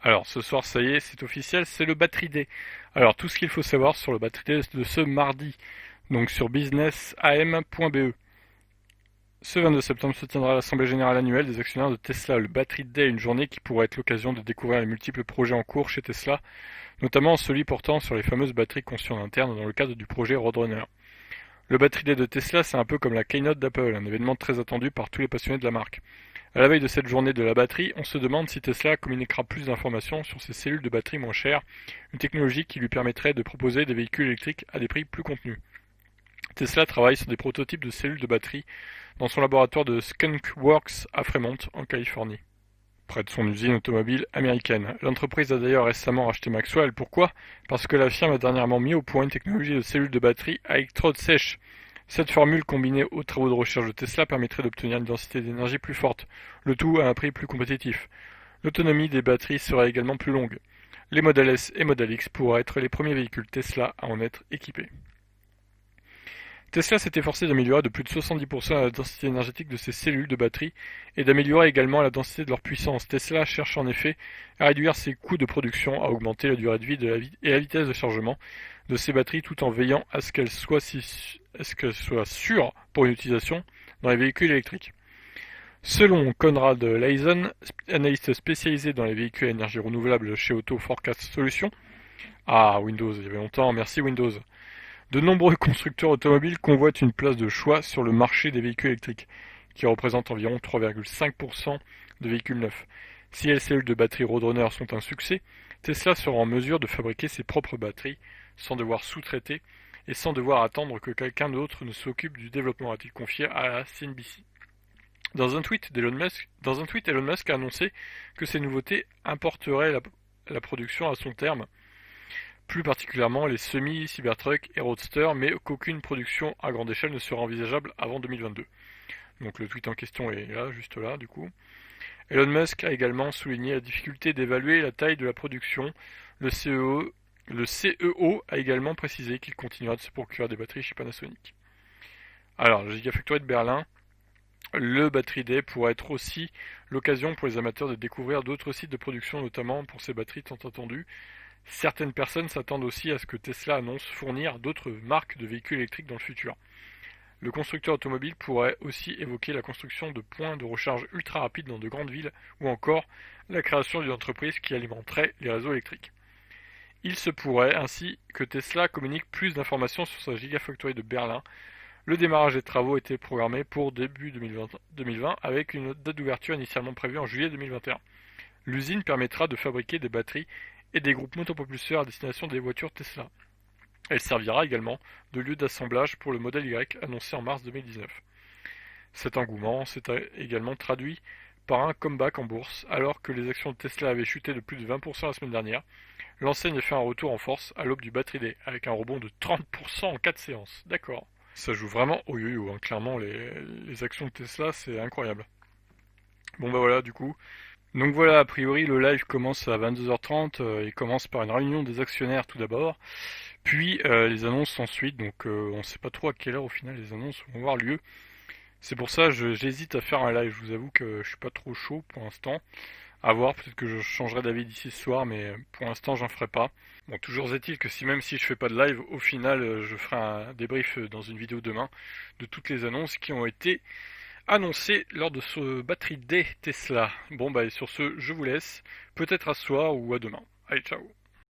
Alors ce soir, ça y est, c'est officiel, c'est le Battery Day. Alors tout ce qu'il faut savoir sur le Battery Day de ce mardi, donc sur businessam.be. Ce 22 septembre se tiendra l'Assemblée générale annuelle des actionnaires de Tesla, le Battery Day, une journée qui pourrait être l'occasion de découvrir les multiples projets en cours chez Tesla, notamment celui portant sur les fameuses batteries conçues en interne dans le cadre du projet Roadrunner. Le Battery Day de Tesla, c'est un peu comme la keynote d'Apple, un événement très attendu par tous les passionnés de la marque. À la veille de cette journée de la batterie, on se demande si Tesla communiquera plus d'informations sur ses cellules de batterie moins chères, une technologie qui lui permettrait de proposer des véhicules électriques à des prix plus contenus. Tesla travaille sur des prototypes de cellules de batterie dans son laboratoire de Skunk Works à Fremont, en Californie, près de son usine automobile américaine. L'entreprise a d'ailleurs récemment racheté Maxwell. Pourquoi? Parce que la firme a dernièrement mis au point une technologie de cellules de batterie à électrode sèche. Cette formule combinée aux travaux de recherche de Tesla permettrait d'obtenir une densité d'énergie plus forte, le tout à un prix plus compétitif. L'autonomie des batteries sera également plus longue. Les Model S et Model X pourraient être les premiers véhicules Tesla à en être équipés. Tesla s'est efforcé d'améliorer de plus de 70% la densité énergétique de ses cellules de batterie et d'améliorer également la densité de leur puissance. Tesla cherche en effet à réduire ses coûts de production, à augmenter la durée de vie et la vitesse de chargement de ses batteries tout en veillant à ce qu'elles soient sûres pour une utilisation dans les véhicules électriques. Selon Conrad Leisen, analyste spécialisé dans les véhicules à énergie renouvelable chez Auto Forecast Solutions, Windows, il y avait longtemps, merci Windows. De nombreux constructeurs automobiles convoitent une place de choix sur le marché des véhicules électriques, qui représente environ 3,5% de véhicules neufs. Si les cellules de batterie Roadrunner sont un succès, Tesla sera en mesure de fabriquer ses propres batteries sans devoir sous-traiter et sans devoir attendre que quelqu'un d'autre ne s'occupe du développement, a-t-il confié à la CNBC. Dans un tweet, Elon Musk a annoncé que ces nouveautés importeraient la production à son terme, plus particulièrement les semi-Cybertruck et Roadster, mais qu'aucune production à grande échelle ne sera envisageable avant 2022. Donc le tweet en question est là, juste là, du coup. Elon Musk a également souligné la difficulté d'évaluer la taille de la production. Le CEO a également précisé qu'il continuera de se procurer des batteries chez Panasonic. Alors, la Gigafactory de Berlin, le Battery Day pourrait être aussi l'occasion pour les amateurs de découvrir d'autres sites de production, notamment pour ces batteries tant attendues. Certaines personnes s'attendent aussi à ce que Tesla annonce fournir d'autres marques de véhicules électriques dans le futur. Le constructeur automobile pourrait aussi évoquer la construction de points de recharge ultra rapides dans de grandes villes ou encore la création d'une entreprise qui alimenterait les réseaux électriques. Il se pourrait ainsi que Tesla communique plus d'informations sur sa Gigafactory de Berlin. Le démarrage des travaux était programmé pour début 2020 avec une date d'ouverture initialement prévue en juillet 2021. L'usine permettra de fabriquer des batteries et des groupes motopropulseurs à destination des voitures Tesla. Elle servira également de lieu d'assemblage pour le modèle Y annoncé en mars 2019. Cet engouement s'est également traduit par un comeback en bourse. Alors que les actions de Tesla avaient chuté de plus de 20% la semaine dernière, l'enseigne a fait un retour en force à l'aube du Battery Day, avec un rebond de 30% en 4 séances. D'accord. Ça joue vraiment au yo-yo, hein. Clairement les actions de Tesla, c'est incroyable. Bon bah voilà, du coup, donc voilà, a priori le live commence à 22h30, il commence par une réunion des actionnaires tout d'abord, puis les annonces ensuite, donc on ne sait pas trop à quelle heure au final les annonces vont avoir lieu. C'est pour ça que j'hésite à faire un live, je vous avoue que je suis pas trop chaud pour l'instant. À voir, peut-être que je changerai d'avis d'ici ce soir, mais pour l'instant j'en ferai pas. Bon, toujours est-il que même si je fais pas de live, au final je ferai un débrief dans une vidéo demain de toutes les annonces qui ont été annoncé lors de ce Battery Day Tesla. Bon bah sur ce, je vous laisse, peut-être à ce soir ou à demain. Allez, ciao.